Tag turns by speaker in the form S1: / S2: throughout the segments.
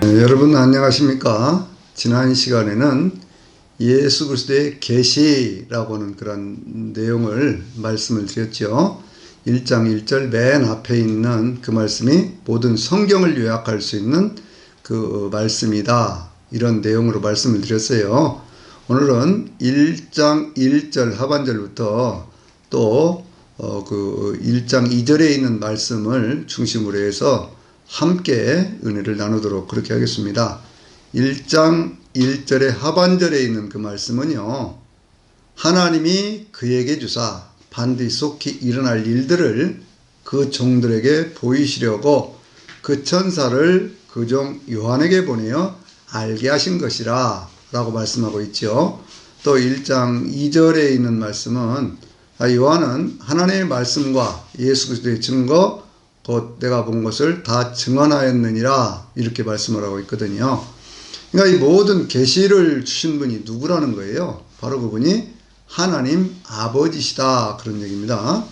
S1: 여러분 안녕하십니까? 지난 시간에는 예수 그리스도의 계시라고 하는 그런 내용을 말씀을 드렸죠. 1장 1절 맨 앞에 있는 그 말씀이 모든 성경을 요약할 수 있는 그 말씀이다, 이런 내용으로 말씀을 드렸어요. 오늘은 1장 1절 하반절부터 또 그 1장 2절에 있는 말씀을 중심으로 해서 함께 은혜를 나누도록 그렇게 하겠습니다. 1장 1절의 하반절에 있는 그 말씀은요, 하나님이 그에게 주사 반드시 속히 일어날 일들을 그 종들에게 보이시려고 그 천사를 그 종 요한에게 보내어 알게 하신 것이라 라고 말씀하고 있죠. 또 1장 2절에 있는 말씀은 요한은 하나님의 말씀과 예수 그리스도의 증거 곧 내가 본 것을 다 증언하였느니라, 이렇게 말씀을 하고 있거든요. 그러니까 이 모든 계시를 주신 분이 누구라는 거예요? 바로 그분이 하나님 아버지시다, 그런 얘기입니다.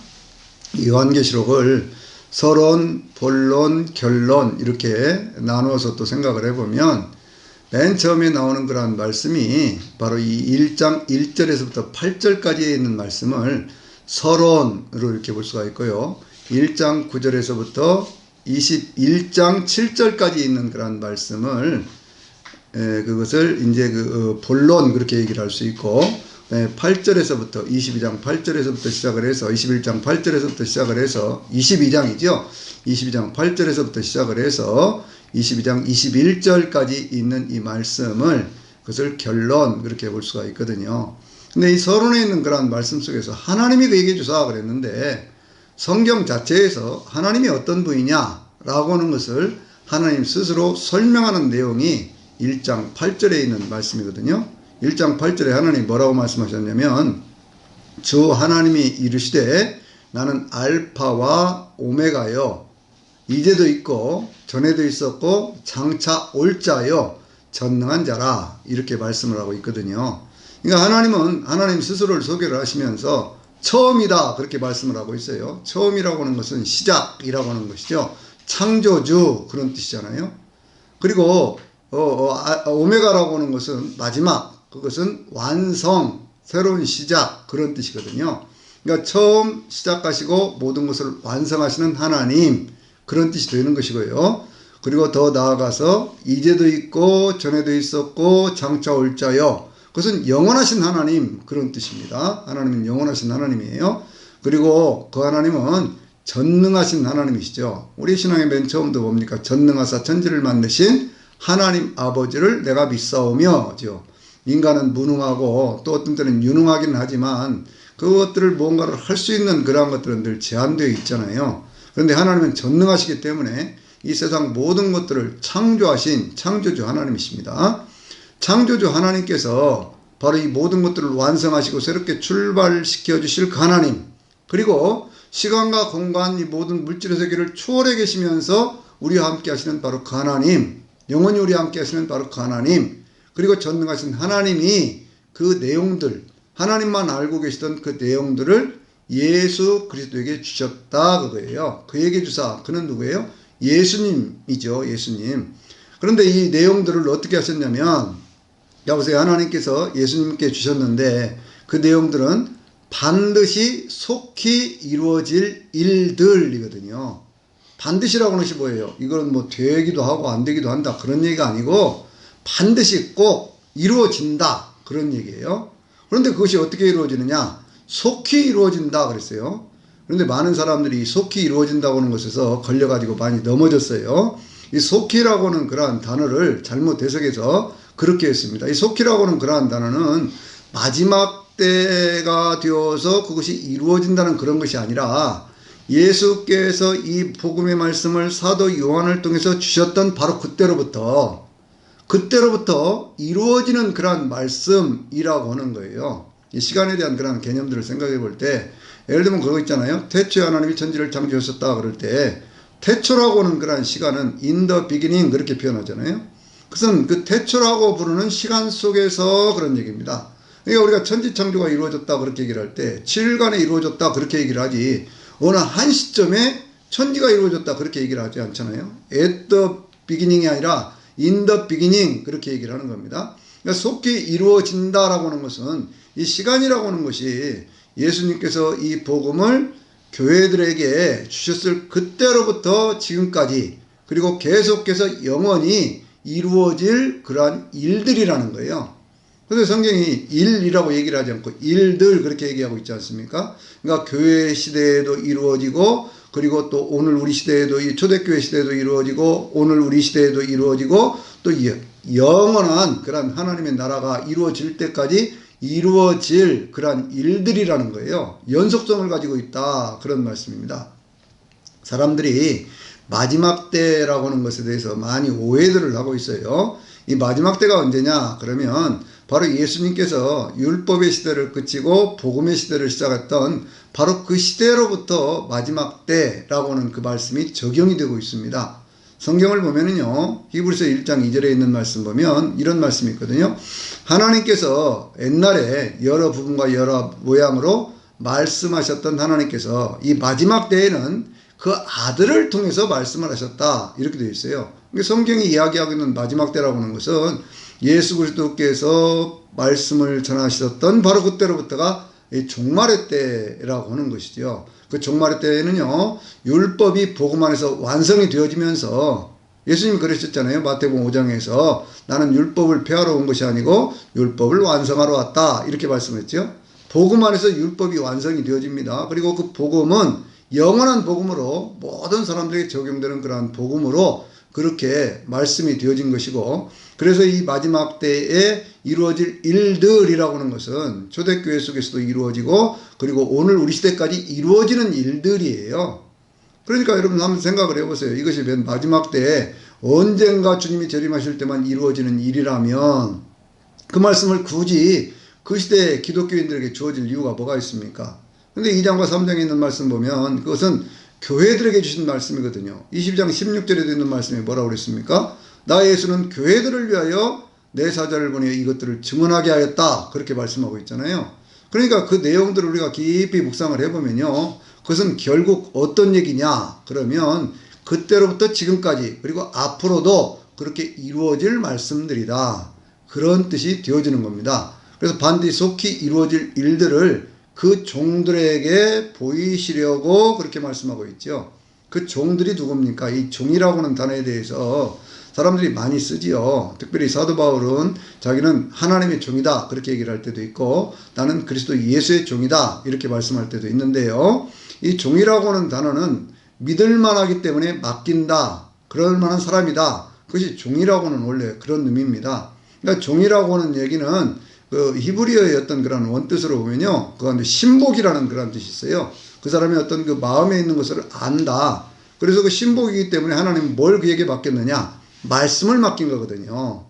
S1: 요한계시록을 서론, 본론, 결론 이렇게 나누어서 또 생각을 해보면 맨 처음에 나오는 그런 말씀이 바로 이 1장 1절에서부터 8절까지에 있는 말씀을 서론으로 이렇게 볼 수가 있고요. 1장 9절에서부터 21장 7절까지 있는 그런 말씀을 그것을 이제 그 본론 그렇게 얘기를 할 수 있고, 8절에서부터 22장 8절에서부터 시작을 해서 21장 8절에서부터 시작을 해서 22장이죠. 22장 8절에서부터 시작을 해서 22장 21절까지 있는 이 말씀을 그것을 결론 그렇게 볼 수가 있거든요. 근데 이 서론에 있는 그런 말씀 속에서 하나님이 그에게 주사 그랬는데, 성경 자체에서 하나님이 어떤 분이냐라고 하는 것을 하나님 스스로 설명하는 내용이 1장 8절에 있는 말씀이거든요. 1장 8절에 하나님이 뭐라고 말씀하셨냐면, 주 하나님이 이르시되 나는 알파와 오메가요, 이제도 있고 전에도 있었고 장차 올 자요 전능한 자라, 이렇게 말씀을 하고 있거든요. 그러니까 하나님은 하나님 스스로를 소개를 하시면서 처음이다 그렇게 말씀을 하고 있어요. 처음이라고 하는 것은 시작이라고 하는 것이죠. 창조주 그런 뜻이잖아요. 그리고 오메가라고 하는 것은 마지막, 그것은 완성, 새로운 시작 그런 뜻이거든요. 그러니까 처음 시작하시고 모든 것을 완성하시는 하나님, 그런 뜻이 되는 것이고요. 그리고 더 나아가서 이제도 있고 전에도 있었고 장차 올 자요, 그것은 영원하신 하나님 그런 뜻입니다. 하나님은 영원하신 하나님이에요. 그리고 그 하나님은 전능하신 하나님이시죠. 우리 신앙의 맨 처음도 뭡니까? 전능하사 천지를 만드신 하나님 아버지를 내가 믿사오며죠. 인간은 무능하고 또 어떤 때는 유능하긴 하지만 그것들을 뭔가를 할 수 있는 그러한 것들은 늘 제한되어 있잖아요. 그런데 하나님은 전능하시기 때문에 이 세상 모든 것들을 창조하신 창조주 하나님이십니다. 창조주 하나님께서 바로 이 모든 것들을 완성하시고 새롭게 출발시켜 주실 그 하나님, 그리고 시간과 공간 이 모든 물질의 세계를 초월해 계시면서 우리와 함께 하시는 바로 그 하나님, 영원히 우리와 함께 하시는 바로 그 하나님, 그리고 전능하신 하나님이 그 내용들, 하나님만 알고 계시던 그 내용들을 예수 그리스도에게 주셨다 그거예요. 그에게 주사, 그는 누구예요? 예수님이죠. 예수님. 그런데 이 내용들을 어떻게 하셨냐면, 보세요. 하나님께서 예수님께 주셨는데 그 내용들은 반드시 속히 이루어질 일들이거든요. 반드시라고 하는 것이 뭐예요? 이건 뭐 되기도 하고 안 되기도 한다 그런 얘기가 아니고 반드시 꼭 이루어진다 그런 얘기예요. 그런데 그것이 어떻게 이루어지느냐? 속히 이루어진다 그랬어요. 그런데 많은 사람들이 속히 이루어진다고 하는 것에서 걸려가지고 많이 넘어졌어요. 이 속히라고 하는 그러한 단어를 잘못 해석해서 그렇게 했습니다. 이 속히라고 하는 그러한 단어는 마지막 때가 되어서 그것이 이루어진다는 그런 것이 아니라 예수께서 이 복음의 말씀을 사도 요한을 통해서 주셨던 바로 그때로부터 이루어지는 그러한 말씀이라고 하는 거예요. 이 시간에 대한 그런 개념들을 생각해 볼 때, 예를 들면 그거 있잖아요. 태초에 하나님이 천지를 창조하셨다 그럴 때 태초라고 하는 그러한 시간은 in the beginning 그렇게 표현하잖아요. 그것은 그 태초라고 부르는 시간 속에서 그런 얘기입니다. 그러니까 우리가 천지창조가 이루어졌다 그렇게 얘기를 할 때 7일간에 이루어졌다 그렇게 얘기를 하지 어느 한 시점에 천지가 이루어졌다 그렇게 얘기를 하지 않잖아요. at the beginning이 아니라 in the beginning 그렇게 얘기를 하는 겁니다. 그러니까 속히 이루어진다라고 하는 것은 이 시간이라고 하는 것이 예수님께서 이 복음을 교회들에게 주셨을 그때로부터 지금까지 그리고 계속해서 영원히 이루어질 그러한 일들이라는 거예요. 그래서 성경이 일이라고 얘기를 하지 않고 일들 그렇게 얘기하고 있지 않습니까? 그러니까 교회 시대에도 이루어지고 그리고 또 오늘 우리 시대에도 이 초대교회 시대에도 이루어지고 오늘 우리 시대에도 이루어지고 또 영원한 그런 하나님의 나라가 이루어질 때까지 이루어질 그런 일들이라는 거예요. 연속성을 가지고 있다 그런 말씀입니다. 사람들이 마지막 때라고 하는 것에 대해서 많이 오해들을 하고 있어요. 이 마지막 때가 언제냐 그러면 바로 예수님께서 율법의 시대를 그치고 복음의 시대를 시작했던 바로 그 시대로부터 마지막 때라고 하는 그 말씀이 적용이 되고 있습니다. 성경을 보면은요, 히브리서 1장 2절에 있는 말씀 보면 이런 말씀이 있거든요. 하나님께서 옛날에 여러 부분과 여러 모양으로 말씀하셨던 하나님께서 이 마지막 때에는 그 아들을 통해서 말씀을 하셨다. 이렇게 되어 있어요. 성경이 이야기하고 있는 마지막 때라고 하는 것은 예수 그리스도께서 말씀을 전하셨던 바로 그때로부터가 이 종말의 때라고 하는 것이죠. 그 종말의 때에는요, 율법이 복음 안에서 완성이 되어지면서 예수님이 그러셨잖아요. 마태복음 5장에서 나는 율법을 폐하러 온 것이 아니고 율법을 완성하러 왔다. 이렇게 말씀했죠. 복음 안에서 율법이 완성이 되어집니다. 그리고 그 복음은 영원한 복음으로 모든 사람들에게 적용되는 그러한 복음으로 그렇게 말씀이 되어진 것이고 그래서 이 마지막 때에 이루어질 일들이라고 하는 것은 초대교회 속에서도 이루어지고 그리고 오늘 우리 시대까지 이루어지는 일들이에요. 그러니까 여러분 한번 생각을 해보세요. 이것이 맨 마지막 때에 언젠가 주님이 재림하실 때만 이루어지는 일이라면 그 말씀을 굳이 그 시대에 기독교인들에게 주어질 이유가 뭐가 있습니까? 근데 2장과 3장에 있는 말씀 보면 그것은 교회들에게 주신 말씀이거든요. 20장 16절에도 있는 말씀이 뭐라고 그랬습니까? 나 예수는 교회들을 위하여 내 사자를 보내 이것들을 증언하게 하였다. 그렇게 말씀하고 있잖아요. 그러니까 그 내용들을 우리가 깊이 묵상을 해보면요. 그것은 결국 어떤 얘기냐? 그러면 그때로부터 지금까지 그리고 앞으로도 그렇게 이루어질 말씀들이다. 그런 뜻이 되어지는 겁니다. 그래서 반드시 속히 이루어질 일들을 그 종들에게 보이시려고 그렇게 말씀하고 있죠. 그 종들이 누굽니까? 이 종이라고 하는 단어에 대해서 사람들이 많이 쓰지요. 특별히 사도 바울은 자기는 하나님의 종이다 그렇게 얘기를 할 때도 있고 나는 그리스도 예수의 종이다 이렇게 말씀할 때도 있는데요. 이 종이라고 하는 단어는 믿을만하기 때문에 맡긴다. 그럴 만한 사람이다. 그것이 종이라고는 원래 그런 의미입니다. 그러니까 종이라고 하는 얘기는 그 히브리어의 어떤 그런 원뜻으로 보면요. 그 가운데 신복이라는 그런 뜻이 있어요. 그 사람이 어떤 그 마음에 있는 것을 안다. 그래서 그 신복이기 때문에 하나님은 뭘 그에게 맡겼느냐? 말씀을 맡긴 거거든요.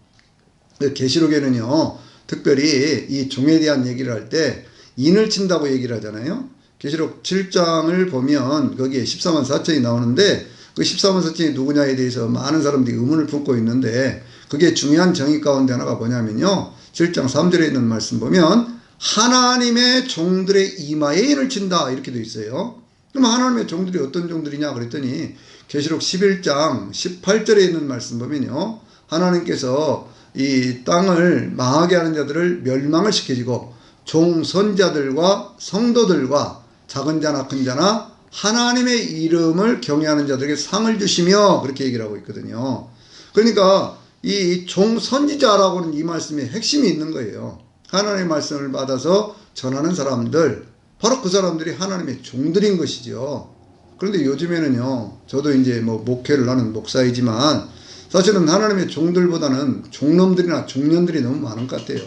S1: 계시록에는요. 특별히 이 종에 대한 얘기를 할 때 인을 친다고 얘기를 하잖아요. 계시록 7장을 보면 거기에 14만 4천이 나오는데 그 14만 4천이 누구냐에 대해서 많은 사람들이 의문을 품고 있는데 그게 중요한 정의 가운데 하나가 뭐냐면요. 7장 3절에 있는 말씀 보면 하나님의 종들의 이마에 인을 친다 이렇게 되어 있어요. 그럼 하나님의 종들이 어떤 종들이냐 그랬더니 계시록 11장 18절에 있는 말씀 보면요. 하나님께서 이 땅을 망하게 하는 자들을 멸망을 시켜주고 종선자들과 성도들과 작은 자나 큰 자나 하나님의 이름을 경외하는 자들에게 상을 주시며 그렇게 얘기를 하고 있거든요. 그러니까 이 종선지자라고 하는 이 말씀에 핵심이 있는 거예요. 하나님의 말씀을 받아서 전하는 사람들, 바로 그 사람들이 하나님의 종들인 것이죠. 그런데 요즘에는요, 저도 이제 뭐 목회를 하는 목사이지만 사실은 하나님의 종들보다는 종놈들이나 종년들이 너무 많은 것 같아요.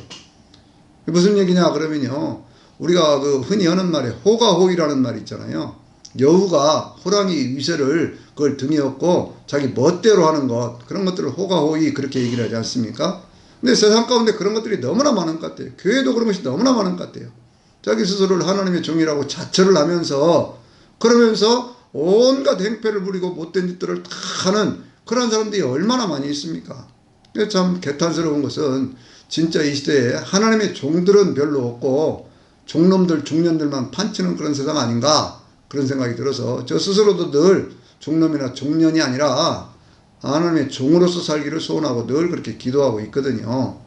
S1: 무슨 얘기냐 그러면요, 우리가 그 흔히 하는 말에 호가호이라는 말이 있잖아요. 여우가 호랑이 위세를 그걸 등에 업고 자기 멋대로 하는 것, 그런 것들을 호가호이 그렇게 얘기를 하지 않습니까? 근데 세상 가운데 그런 것들이 너무나 많은 것 같아요. 교회도 그런 것이 너무나 많은 것 같아요. 자기 스스로를 하나님의 종이라고 자처를 하면서 그러면서 온갖 행패를 부리고 못된 짓들을 다 하는 그런 사람들이 얼마나 많이 있습니까? 참 개탄스러운 것은 진짜 이 시대에 하나님의 종들은 별로 없고 종놈들, 종년들만 판치는 그런 세상 아닌가 그런 생각이 들어서 저 스스로도 늘 종놈이나 종년이 아니라 하나님의 종으로서 살기를 소원하고 늘 그렇게 기도하고 있거든요.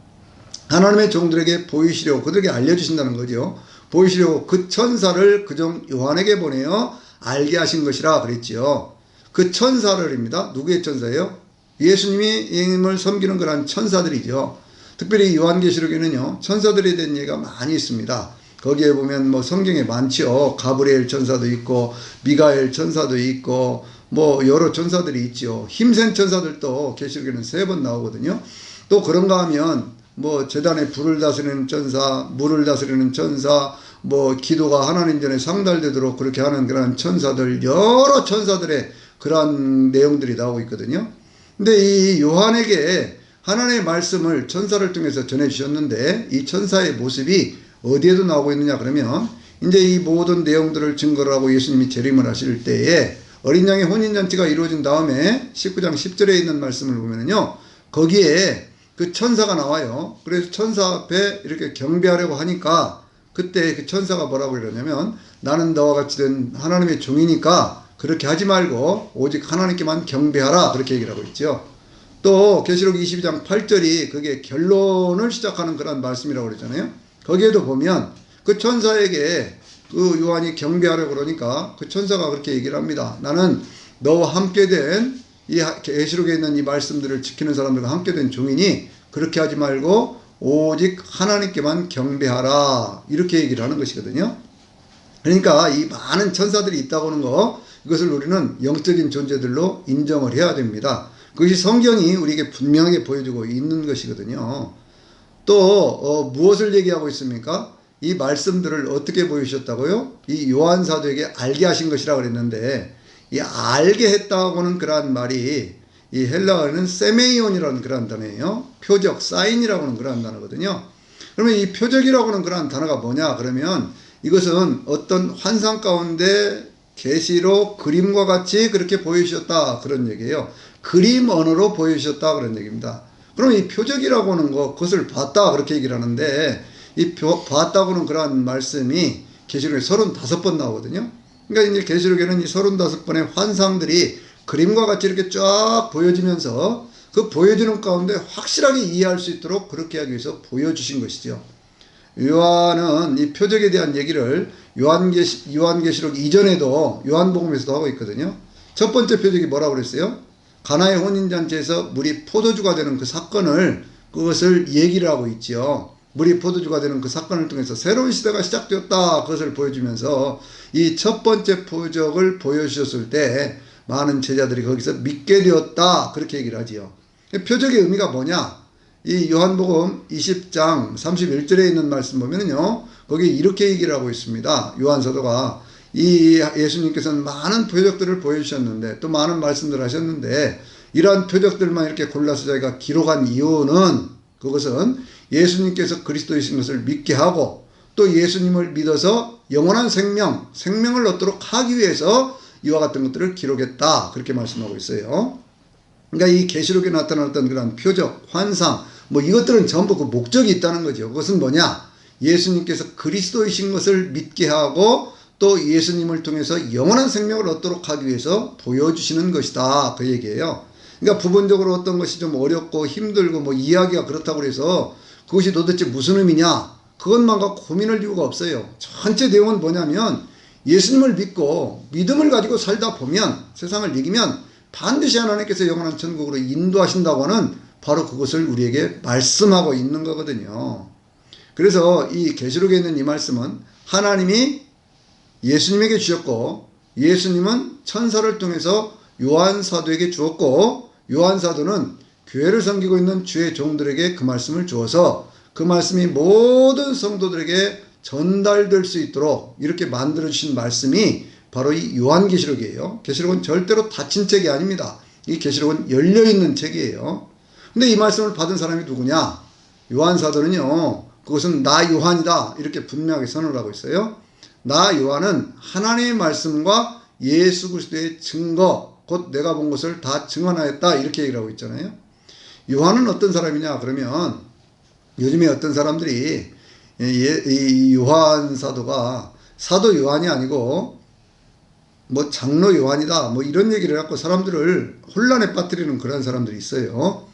S1: 하나님의 종들에게 보이시려고 그들에게 알려주신다는 거죠. 보이시려고 그 천사를 그종 요한에게 보내어 알게 하신 것이라 그랬지요. 그 천사를입니다. 누구의 천사예요? 예수님을 섬기는 그런 천사들이죠. 특별히 요한계시록에는요, 천사들에 대한 얘기가 많이 있습니다. 거기에 보면 뭐 성경에 많지요. 가브리엘 천사도 있고, 미가엘 천사도 있고, 뭐 여러 천사들이 있죠. 힘센 천사들도 계시록에는 3번 나오거든요. 또 그런가 하면 뭐 제단에 불을 다스리는 천사, 물을 다스리는 천사, 뭐 기도가 하나님 전에 상달되도록 그렇게 하는 그런 천사들, 여러 천사들의 그런 내용들이 나오고 있거든요. 근데 이 요한에게 하나님의 말씀을 천사를 통해서 전해주셨는데 이 천사의 모습이 어디에도 나오고 있느냐 그러면 이제 이 모든 내용들을 증거를 하고 예수님이 재림을 하실 때에 어린 양의 혼인잔치가 이루어진 다음에 19장 10절에 있는 말씀을 보면은요, 거기에 그 천사가 나와요. 그래서 천사 앞에 이렇게 경배하려고 하니까 그때 그 천사가 뭐라고 그러냐면 나는 너와 같이 된 하나님의 종이니까 그렇게 하지 말고 오직 하나님께만 경배하라 그렇게 얘기를 하고 있죠. 또 계시록 22장 8절이 그게 결론을 시작하는 그런 말씀이라고 그러잖아요. 거기에도 보면 그 천사에게 그 요한이 경배하려고 그러니까 그 천사가 그렇게 얘기를 합니다. 나는 너와 함께 된 이 계시록에 있는 이 말씀들을 지키는 사람들과 함께 된 종이니 그렇게 하지 말고 오직 하나님께만 경배하라 이렇게 얘기를 하는 것이거든요. 그러니까 이 많은 천사들이 있다고 하는 거 이것을 우리는 영적인 존재들로 인정을 해야 됩니다. 그것이 성경이 우리에게 분명하게 보여주고 있는 것이거든요. 또 무엇을 얘기하고 있습니까? 이 말씀들을 어떻게 보여주셨다고요? 이 요한 사도에게 알게 하신 것이라고 그랬는데 이 알게 했다고는 그러한 말이 이 헬라어에는 세메이온이라는 그러한 단어예요. 표적, 사인이라고 하는 그러한 단어거든요. 그러면 이 표적이라고 하는 그러한 단어가 뭐냐 그러면 이것은 어떤 환상 가운데 계시록 그림과 같이 그렇게 보여주셨다 그런 얘기예요. 그림 언어로 보여주셨다 그런 얘기입니다. 그럼 이 표적이라고 하는 거 그것을 봤다 그렇게 얘기를 하는데 이 봤다고 하는 그러한 말씀이 계시록에 35번 나오거든요. 그러니까 이제 계시록에는 이 35번의 환상들이 그림과 같이 이렇게 쫙 보여지면서 그 보여지는 가운데 확실하게 이해할 수 있도록 그렇게 하기 위해서 보여주신 것이죠. 요한은 이 표적에 대한 얘기를 요한계시록 이전에도 요한복음에서도 하고 있거든요. 첫 번째 표적이 뭐라고 그랬어요? 가나의 혼인잔치에서 물이 포도주가 되는 그 사건을 그것을 얘기를 하고 있지요. 물이 포도주가 되는 그 사건을 통해서 새로운 시대가 시작되었다 그것을 보여주면서 이 첫 번째 표적을 보여주셨을 때 많은 제자들이 거기서 믿게 되었다 그렇게 얘기를 하지요. 표적의 의미가 뭐냐? 이 요한복음 20장 31절에 있는 말씀 보면은요, 거기 이렇게 얘기를 하고 있습니다. 요한 사도가 이 예수님께서는 많은 표적들을 보여주셨는데 또 많은 말씀들을 하셨는데 이러한 표적들만 이렇게 골라서 저희가 기록한 이유는 그것은 예수님께서 그리스도이신 것을 믿게 하고 또 예수님을 믿어서 영원한 생명을 얻도록 하기 위해서 이와 같은 것들을 기록했다 그렇게 말씀하고 있어요. 그러니까 이 계시록에 나타났던 그런 표적, 환상 뭐 이것들은 전부 그 목적이 있다는 거죠. 그것은 뭐냐? 예수님께서 그리스도이신 것을 믿게 하고 또 예수님을 통해서 영원한 생명을 얻도록 하기 위해서 보여주시는 것이다 그 얘기예요. 그러니까 부분적으로 어떤 것이 좀 어렵고 힘들고 뭐 이야기가 그렇다고 해서 그것이 도대체 무슨 의미냐 그것만 갖고 고민할 이유가 없어요. 전체 내용은 뭐냐면 예수님을 믿고 믿음을 가지고 살다 보면 세상을 이기면 반드시 하나님께서 영원한 천국으로 인도하신다고 하는 바로 그것을 우리에게 말씀하고 있는 거거든요. 그래서 이 계시록에 있는 이 말씀은 하나님이 예수님에게 주셨고 예수님은 천사를 통해서 요한 사도에게 주었고 요한 사도는 교회를 섬기고 있는 주의 종들에게 그 말씀을 주어서 그 말씀이 모든 성도들에게 전달될 수 있도록 이렇게 만들어주신 말씀이 바로 이 요한계시록이에요. 계시록은 절대로 닫힌 책이 아닙니다. 이 계시록은 열려있는 책이에요. 근데 이 말씀을 받은 사람이 누구냐? 요한 사도는요. 그것은 나 요한이다 이렇게 분명하게 선언을 하고 있어요. 나 요한은 하나님의 말씀과 예수 그리스도의 증거 곧 내가 본 것을 다 증언하였다 이렇게 얘기를 하고 있잖아요. 요한은 어떤 사람이냐 그러면 요즘에 어떤 사람들이 이 요한 사도가 사도 요한이 아니고 뭐 장로 요한이다 뭐 이런 얘기를 해갖고 사람들을 혼란에 빠뜨리는 그런 사람들이 있어요.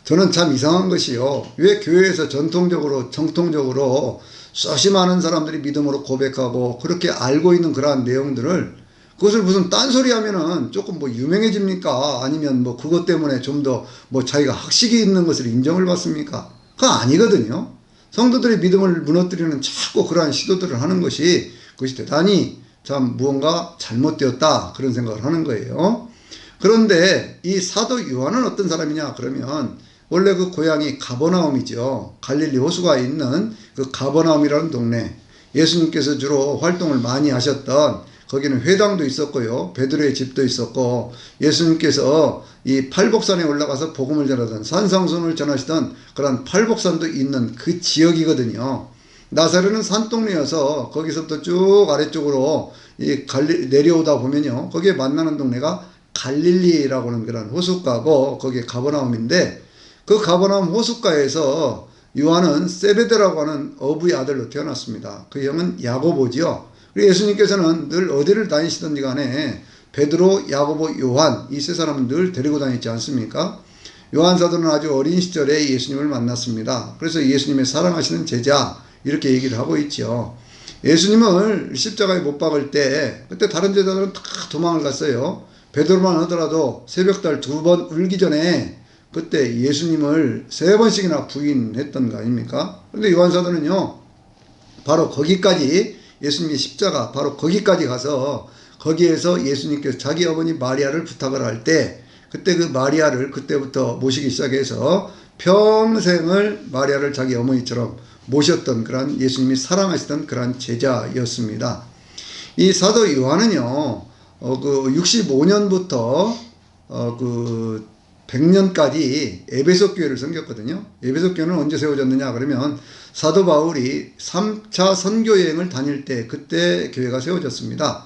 S1: 저는 참 이상한 것이요. 왜 교회에서 정통적으로 수시 많은 사람들이 믿음으로 고백하고 그렇게 알고 있는 그러한 내용들을 그것을 무슨 딴소리 하면은 조금 뭐 유명해집니까? 아니면 뭐 그것 때문에 좀 더 뭐 자기가 학식이 있는 것을 인정을 받습니까? 그거 아니거든요. 성도들의 믿음을 무너뜨리는 자꾸 그러한 시도들을 하는 그것이 대단히 참 무언가 잘못되었다 그런 생각을 하는 거예요. 그런데 이 사도 요한은 어떤 사람이냐 그러면 원래 그 고향이 가버나움이죠. 갈릴리 호수가 있는 그 가버나움이라는 동네, 예수님께서 주로 활동을 많이 하셨던 거기는 회당도 있었고요. 베드로의 집도 있었고 예수님께서 이 팔복산에 올라가서 복음을 전하던 산상순을 전하시던 그런 팔복산도 있는 그 지역이거든요. 나사렛은 산동네여서 거기서부터 쭉 아래쪽으로 내려오다 보면요. 거기에 만나는 동네가 갈릴리라고 하는 그런 호숫가고 거기에 가버나움인데 그 가버나움 호숫가에서 요한은 세베대라고 하는 어부의 아들로 태어났습니다. 그 형은 야고보지요. 그리고 예수님께서는 늘 어디를 다니시든지 간에 베드로, 야고보, 요한 이 세 사람은 늘 데리고 다녔지 않습니까? 요한 사도는 아주 어린 시절에 예수님을 만났습니다. 그래서 예수님의 사랑하시는 제자 이렇게 얘기를 하고 있죠. 예수님을 십자가에 못 박을 때 그때 다른 제자들은 다 도망을 갔어요. 베드로만 하더라도 새벽달 2번 울기 전에 그때 예수님을 3번씩이나 부인했던 거 아닙니까? 그런데 요한 사도는요 바로 거기까지 예수님의 십자가 바로 거기까지 가서 거기에서 예수님께서 자기 어머니 마리아를 부탁을 할 때 그때 그 마리아를 그때부터 모시기 시작해서 평생을 마리아를 자기 어머니처럼 모셨던 그런 예수님이 사랑하시던 그런 제자였습니다. 이 사도 요한은요, 그 65년부터 그 100년까지 에베소 교회를 섬겼거든요. 에베소 교회는 언제 세워졌느냐 그러면 사도 바울이 3차 선교 여행을 다닐 때 그때 교회가 세워졌습니다.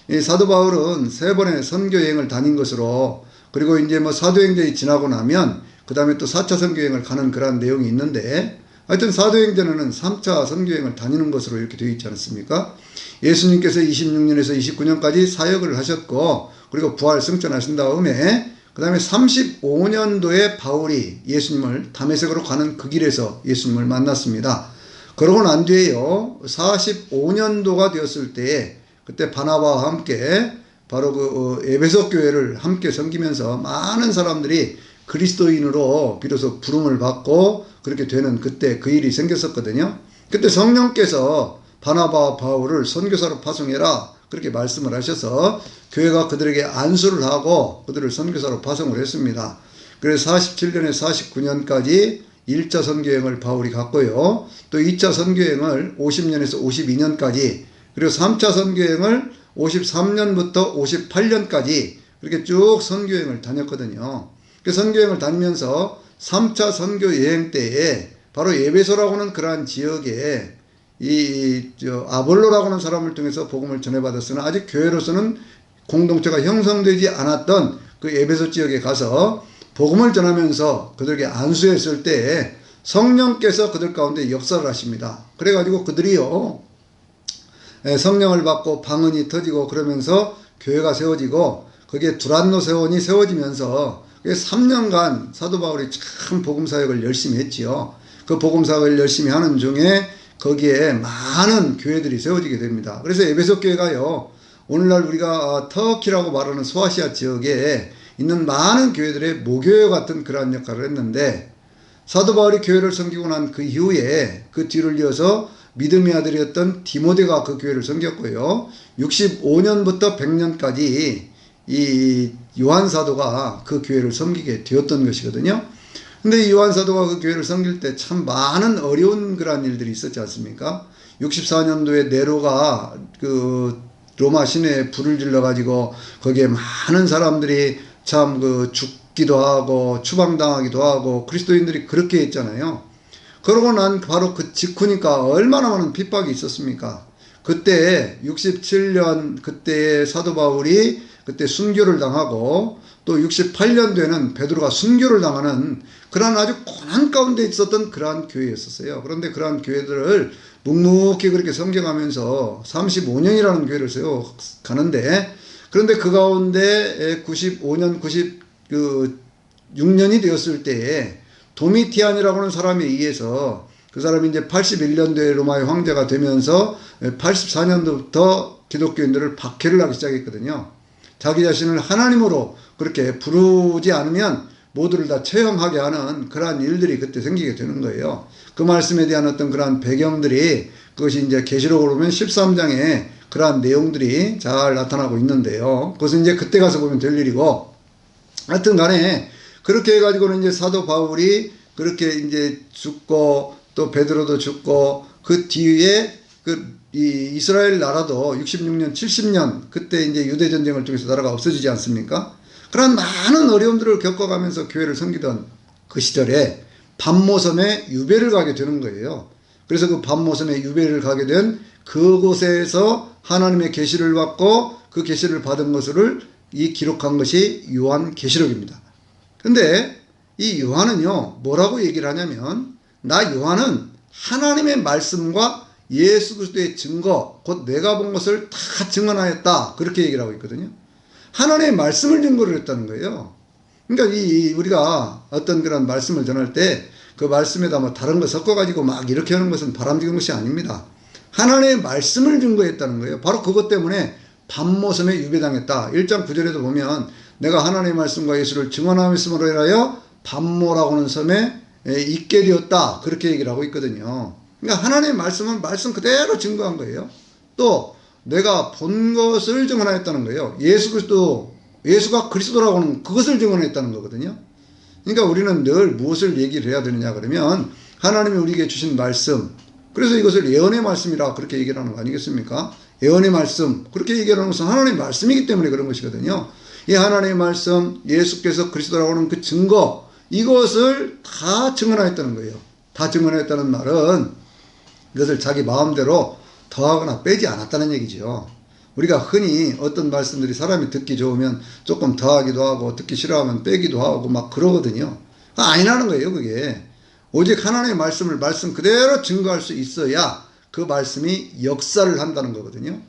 S1: 이 사도 바울은 3번의 선교 여행을 다닌 것으로 그리고 이제 뭐 사도행전이 지나고 나면 그 다음에 또 4차 선교 여행을 가는 그런 내용이 있는데 하여튼 사도행전에는 3차 선교여행을 다니는 것으로 이렇게 되어 있지 않습니까? 예수님께서 26년에서 29년까지 사역을 하셨고 그리고 부활 승천하신 다음에 그 다음에 35년도에 바울이 예수님을 다메섹으로 가는 그 길에서 예수님을 만났습니다. 그러고 난 뒤에요 45년도가 되었을 때에 그때 바나바와 함께 바로 그 에베소 교회를 함께 섬기면서 많은 사람들이 그리스도인으로 비로소 부름을 받고 그렇게 되는 그때 그 일이 생겼었거든요. 그때 성령께서 바나바와 바울을 선교사로 파송해라 그렇게 말씀을 하셔서 교회가 그들에게 안수를 하고 그들을 선교사로 파송을 했습니다. 그래서 47년에 49년까지 1차 선교여행을 바울이 갔고요. 또 2차 선교여행을 50년에서 52년까지 그리고 3차 선교여행을 53년부터 58년까지 그렇게 쭉 선교여행을 다녔거든요. 그 선교여행을 다니면서 3차 선교여행 때에 바로 에베소라고 하는 그러한 지역에 아볼로라고 하는 사람을 통해서 복음을 전해받았으나 아직 교회로서는 공동체가 형성되지 않았던 그 에베소 지역에 가서 복음을 전하면서 그들에게 안수했을 때에 성령께서 그들 가운데 역사를 하십니다. 그래가지고 그들이요 성령을 받고 방언이 터지고 그러면서 교회가 세워지고 거기에 두란노 세원이 세워지면서 3년간 사도 바울이 참 복음사역을 열심히 했지요. 그 복음사역을 열심히 하는 중에 거기에 많은 교회들이 세워지게 됩니다. 그래서 에베소 교회가요 오늘날 우리가 터키라고 말하는 소아시아 지역에 있는 많은 교회들의 모교회 같은 그러한 역할을 했는데 사도 바울이 교회를 섬기고 난 그 이후에 그 뒤를 이어서 믿음의 아들이었던 디모데가 그 교회를 섬겼고요. 65년부터 100년까지 이 요한 사도가 그 교회를 섬기게 되었던 것이거든요. 근데 이 요한 사도가 그 교회를 섬길 때 참 많은 어려운 그런 일들이 있었지 않습니까? 64년도에 네로가 그 로마 시내에 불을 질러 가지고 거기에 많은 사람들이 참 그 죽기도 하고 추방당하기도 하고 그리스도인들이 그렇게 했잖아요. 그러고 난 바로 그 직후니까 얼마나 많은 핍박이 있었습니까? 그때 67년 그때 사도 바울이 그때 순교를 당하고 또 68년도에는 베드로가 순교를 당하는 그러한 아주 고난 가운데 있었던 그러한 교회였었어요. 그런데 그러한 교회들을 묵묵히 그렇게 섬겨가면서 35년이라는 교회를 세워가는데, 그런데 그 가운데 95년, 96년이 되었을 때에 도미티안이라고 하는 사람에 의해서, 그 사람이 이제 81년도에 로마의 황제가 되면서 84년도부터 기독교인들을 박해를 하기 시작했거든요. 자기 자신을 하나님으로 그렇게 부르지 않으면 모두를 다 처형하게 하는 그러한 일들이 그때 생기게 되는 거예요. 그 말씀에 대한 어떤 그러한 배경들이, 그것이 이제 계시록으로 보면 13장에 그러한 내용들이 잘 나타나고 있는데요. 그것은 이제 그때 가서 보면 될 일이고, 하여튼 간에 그렇게 해가지고는 이제 사도 바울이 그렇게 이제 죽고, 또 베드로도 죽고, 그 뒤에 이 이스라엘 나라도 66년, 70년, 그때 이제 유대전쟁을 통해서 나라가 없어지지 않습니까? 그런 많은 어려움들을 겪어가면서 교회를 섬기던 그 시절에 밤모섬에 유배를 가게 되는 거예요. 그래서 그 밤모섬에 유배를 가게 된 그곳에서 하나님의 계시를 받고, 그 계시를 받은 것을 이 기록한 것이 요한계시록입니다. 근데 이 요한은요, 뭐라고 얘기를 하냐면, 나 요한은 하나님의 말씀과 예수 그리스도의 증거, 곧 내가 본 것을 다 증언하였다, 그렇게 얘기를 하고 있거든요. 하나님의 말씀을 증거를 했다는 거예요. 그러니까 우리가 어떤 그런 말씀을 전할 때 그 말씀에다 뭐 다른 거 섞어가지고 막 이렇게 하는 것은 바람직한 것이 아닙니다. 하나님의 말씀을 증거했다는 거예요. 바로 그것 때문에 밤모섬에 유배당했다. 1장 9절에도 보면 내가 하나님의 말씀과 예수를 증언함으로 인하여 밤모라고 하는 섬에 있게 되었다, 그렇게 얘기를 하고 있거든요. 그러니까 하나님의 말씀은 말씀 그대로 증거한 거예요. 또 내가 본 것을 증언하였다는 거예요. 예수가 그리스도라고 하는 그것을 증언했다는 거거든요. 그러니까 우리는 늘 무엇을 얘기를 해야 되느냐 그러면, 하나님이 우리에게 주신 말씀, 그래서 이것을 예언의 말씀이라 그렇게 얘기를 하는 거 아니겠습니까? 예언의 말씀, 그렇게 얘기하는 것은 하나님의 말씀이기 때문에 그런 것이거든요. 이 하나님의 말씀, 예수께서 그리스도라고 하는 그 증거, 이것을 다 증언하였다는 거예요. 다 증언하였다는 말은 이것을 자기 마음대로 더하거나 빼지 않았다는 얘기죠. 우리가 흔히 어떤 말씀들이 사람이 듣기 좋으면 조금 더하기도 하고, 듣기 싫어하면 빼기도 하고 막 그러거든요. 아니라는 거예요, 그게. 오직 하나님의 말씀을 말씀 그대로 증거할 수 있어야 그 말씀이 역사를 한다는 거거든요.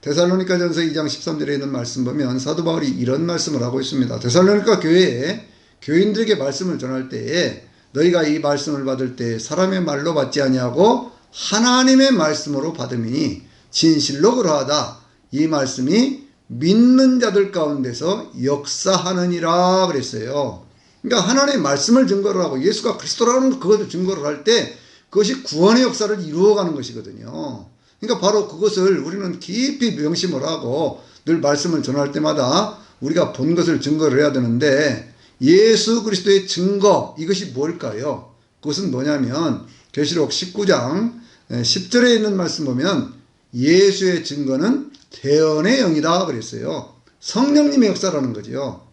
S1: 데살로니가전서 2장 13절에 있는 말씀 보면 사도 바울이 이런 말씀을 하고 있습니다. 데살로니가 교회에 교인들에게 말씀을 전할 때에 너희가 이 말씀을 받을 때 사람의 말로 받지 아니하고 하나님의 말씀으로 받음이니 진실로 그러하다. 이 말씀이 믿는 자들 가운데서 역사하느니라 그랬어요. 그러니까 하나님의 말씀을 증거를 하고 예수가 그리스도라는 그것을 증거를 할 때 그것이 구원의 역사를 이루어가는 것이거든요. 그러니까 바로 그것을 우리는 깊이 명심을 하고 늘 말씀을 전할 때마다 우리가 본 것을 증거를 해야 되는데, 예수 그리스도의 증거, 이것이 뭘까요? 그것은 뭐냐면 계시록 19장 10절에 있는 말씀 보면 예수의 증거는 대언의 영이다 그랬어요. 성령님의 역사라는 거죠.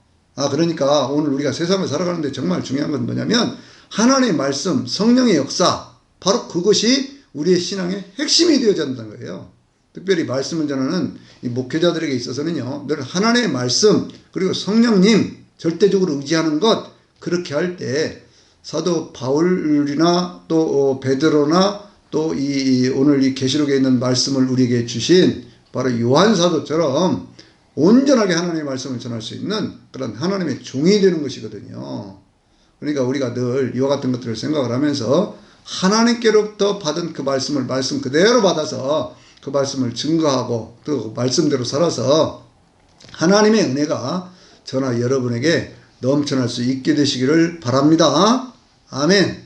S1: 그러니까 오늘 우리가 세상을 살아가는데 정말 중요한 건 뭐냐면 하나님의 말씀, 성령의 역사, 바로 그것이 우리의 신앙의 핵심이 되어야 한다는 거예요. 특별히 말씀을 전하는 이 목회자들에게 있어서는요, 늘 하나님의 말씀, 그리고 성령님 절대적으로 의지하는 것, 그렇게 할 때 사도 바울이나 또 베드로나 또 오늘 이 계시록에 있는 말씀을 우리에게 주신 바로 요한 사도처럼 온전하게 하나님의 말씀을 전할 수 있는 그런 하나님의 종이 되는 것이거든요. 그러니까 우리가 늘 이와 같은 것들을 생각을 하면서 하나님께로부터 받은 그 말씀을 말씀 그대로 받아서 그 말씀을 증거하고 또 그 말씀대로 살아서 하나님의 은혜가 저나 여러분에게 넘쳐날 수 있게 되시기를 바랍니다. 아멘.